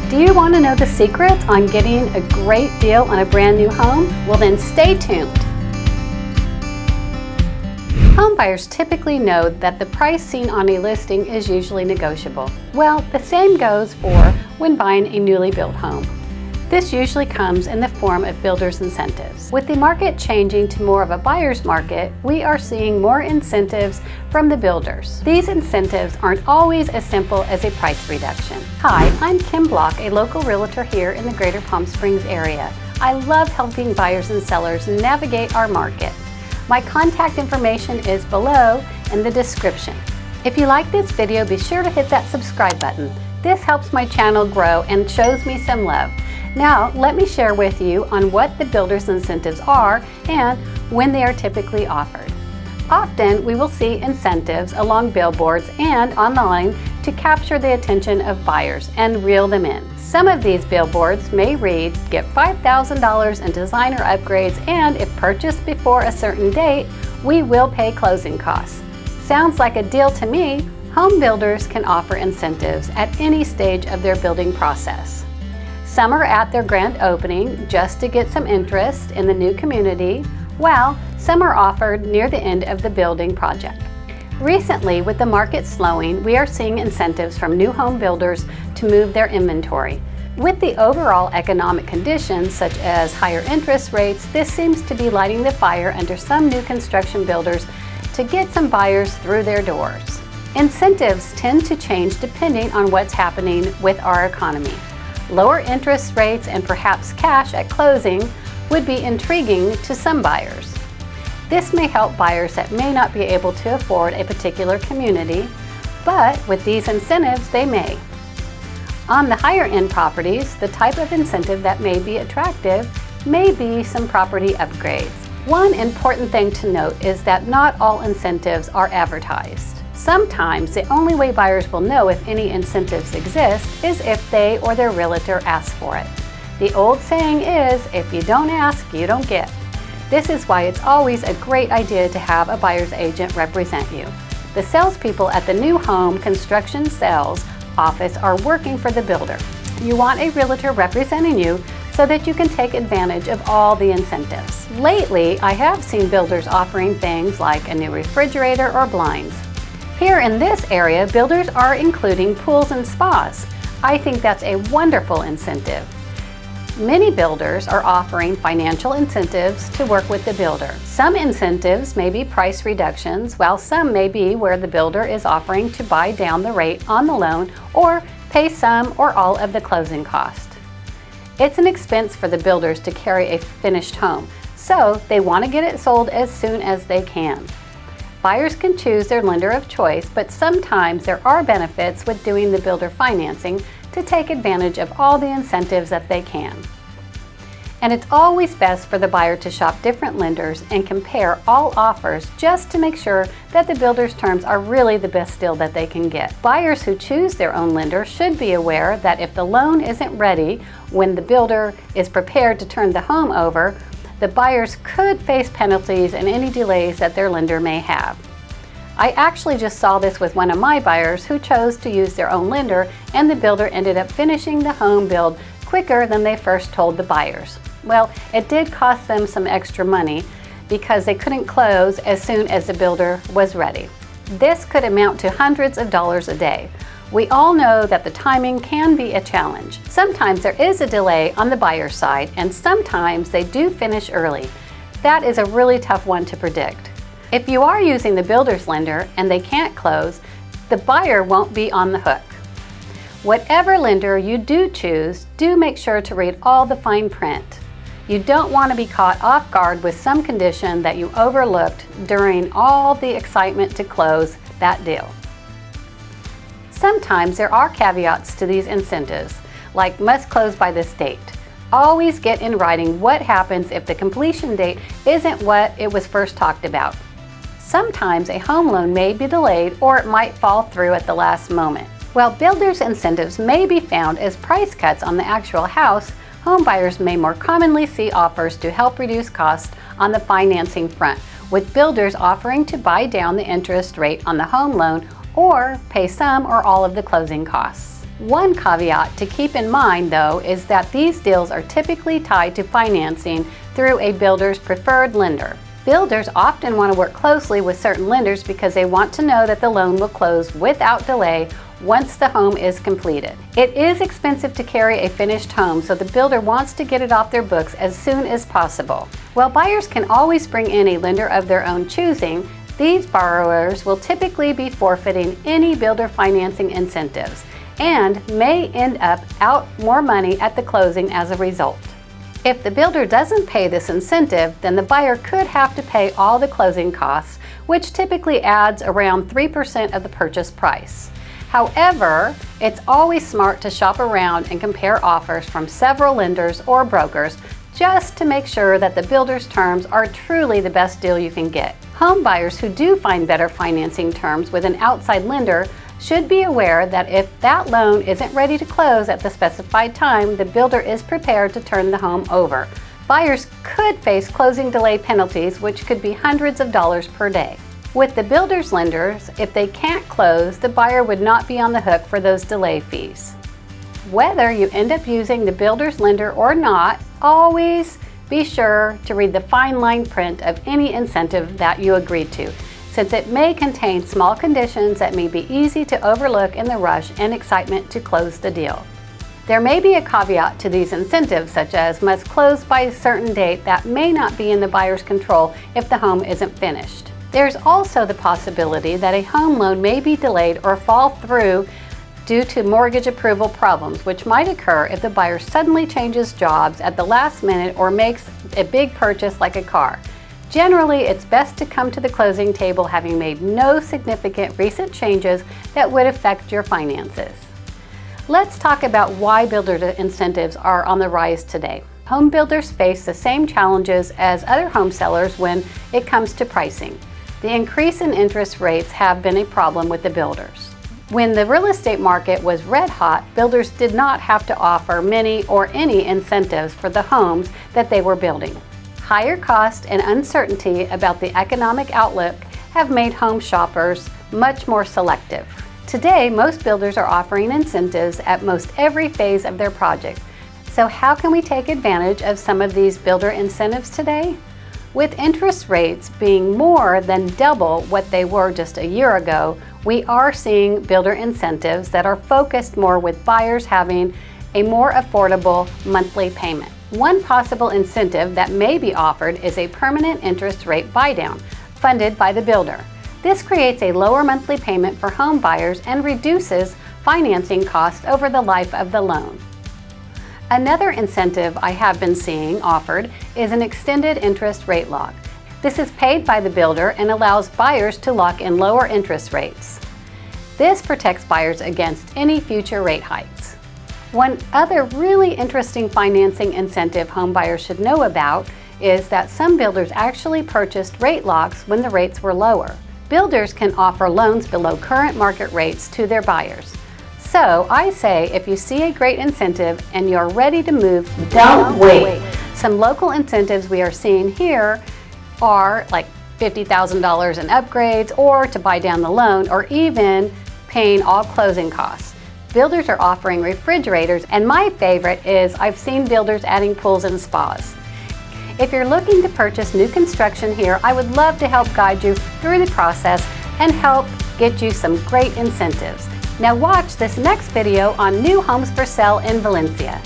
Do you want to know the secrets on getting a great deal on a brand new home? Well then stay tuned. Home buyers typically know that the price seen on a listing is usually negotiable. Well, the same goes for when buying a newly built home. This usually comes in the form of builders' incentives. With the market changing to more of a buyer's market, we are seeing more incentives from the builders. These incentives aren't always as simple as a price reduction. Hi, I'm Kim Bloch, a local realtor here in the Greater Palm Springs area. I love helping buyers and sellers navigate our market. My contact information is below in the description. If you like this video, be sure to hit that subscribe button. This helps my channel grow and shows me some love. Now, let me share with you on what the builders' incentives are and when they are typically offered. Often, we will see incentives along billboards and online to capture the attention of buyers and reel them in. Some of these billboards may read, "Get $5,000 in designer upgrades, and if purchased before a certain date, we will pay closing costs." Sounds like a deal to me. Home builders can offer incentives at any stage of their building process. Some are at their grand opening just to get some interest in the new community, while some are offered near the end of the building project. Recently, with the market slowing, we are seeing incentives from new home builders to move their inventory. With the overall economic conditions, such as higher interest rates, this seems to be lighting the fire under some new construction builders to get some buyers through their doors. Incentives tend to change depending on what's happening with our economy. Lower interest rates and perhaps cash at closing would be intriguing to some buyers. This may help buyers that may not be able to afford a particular community, but with these incentives, they may. On the higher end properties, the type of incentive that may be attractive may be some property upgrades. One important thing to note is that not all incentives are advertised. Sometimes the only way buyers will know if any incentives exist is if they or their realtor asks for it. The old saying is, if you don't ask, you don't get. This is why it's always a great idea to have a buyer's agent represent you. The salespeople at the new home construction sales office are working for the builder. You want a realtor representing you so that you can take advantage of all the incentives. Lately, I have seen builders offering things like a new refrigerator or blinds. Here in this area, builders are including pools and spas. I think that's a wonderful incentive. Many builders are offering financial incentives to work with the builder. Some incentives may be price reductions, while some may be where the builder is offering to buy down the rate on the loan or pay some or all of the closing cost. It's an expense for the builders to carry a finished home, so they want to get it sold as soon as they can. Buyers can choose their lender of choice, but sometimes there are benefits with doing the builder financing to take advantage of all the incentives that they can. And it's always best for the buyer to shop different lenders and compare all offers just to make sure that the builder's terms are really the best deal that they can get. Buyers who choose their own lender should be aware that if the loan isn't ready when the builder is prepared to turn the home over, the buyers could face penalties and any delays that their lender may have. I actually just saw this with one of my buyers who chose to use their own lender, and the builder ended up finishing the home build quicker than they first told the buyers. Well, it did cost them some extra money because they couldn't close as soon as the builder was ready. This could amount to hundreds of dollars a day. We all know that the timing can be a challenge. Sometimes there is a delay on the buyer's side, and sometimes they do finish early. That is a really tough one to predict. If you are using the builder's lender and they can't close, the buyer won't be on the hook. Whatever lender you do choose, do make sure to read all the fine print. You don't want to be caught off guard with some condition that you overlooked during all the excitement to close that deal. Sometimes there are caveats to these incentives, like must close by this date. Always get in writing what happens if the completion date isn't what it was first talked about. Sometimes a home loan may be delayed or it might fall through at the last moment. While builders' incentives may be found as price cuts on the actual house, home buyers may more commonly see offers to help reduce costs on the financing front, with builders offering to buy down the interest rate on the home loan or pay some or all of the closing costs. One caveat to keep in mind, though, is that these deals are typically tied to financing through a builder's preferred lender. Builders often want to work closely with certain lenders because they want to know that the loan will close without delay once the home is completed. It is expensive to carry a finished home, so the builder wants to get it off their books as soon as possible. While buyers can always bring in a lender of their own choosing, these borrowers will typically be forfeiting any builder financing incentives and may end up out more money at the closing as a result. If the builder doesn't pay this incentive, then the buyer could have to pay all the closing costs, which typically adds around 3% of the purchase price. However, it's always smart to shop around and compare offers from several lenders or brokers just to make sure that the builder's terms are truly the best deal you can get. Home buyers who do find better financing terms with an outside lender should be aware that if that loan isn't ready to close at the specified time, the builder is prepared to turn the home over. Buyers could face closing delay penalties, which could be hundreds of dollars per day. With the builder's lenders, if they can't close, the buyer would not be on the hook for those delay fees. Whether you end up using the builder's lender or not, always be sure to read the fine line print of any incentive that you agreed to, since it may contain small conditions that may be easy to overlook in the rush and excitement to close the deal. There may be a caveat to these incentives, such as must close by a certain date that may not be in the buyer's control if the home isn't finished. There's also the possibility that a home loan may be delayed or fall through due to mortgage approval problems, which might occur if the buyer suddenly changes jobs at the last minute or makes a big purchase like a car. Generally, it's best to come to the closing table having made no significant recent changes that would affect your finances. Let's talk about why builder incentives are on the rise today. Home builders face the same challenges as other home sellers when it comes to pricing. The increase in interest rates have been a problem with the builders. When the real estate market was red hot, builders did not have to offer many or any incentives for the homes that they were building. Higher cost and uncertainty about the economic outlook have made home shoppers much more selective. Today, most builders are offering incentives at most every phase of their project. So how can we take advantage of some of these builder incentives today? With interest rates being more than double what they were just a year ago, we are seeing builder incentives that are focused more with buyers having a more affordable monthly payment. One possible incentive that may be offered is a permanent interest rate buydown, funded by the builder. This creates a lower monthly payment for home buyers and reduces financing costs over the life of the loan. Another incentive I have been seeing offered is an extended interest rate lock. This is paid by the builder and allows buyers to lock in lower interest rates. This protects buyers against any future rate hikes. One other really interesting financing incentive home buyers should know about is that some builders actually purchased rate locks when the rates were lower. Builders can offer loans below current market rates to their buyers. So I say if you see a great incentive and you're ready to move, don't wait. Some local incentives we are seeing here are like $50,000 in upgrades, or to buy down the loan, or even paying all closing costs. Builders are offering refrigerators, and my favorite is I've seen builders adding pools and spas. If you're looking to purchase new construction here, I would love to help guide you through the process and help get you some great incentives. Now watch this next video on new homes for sale in Valencia.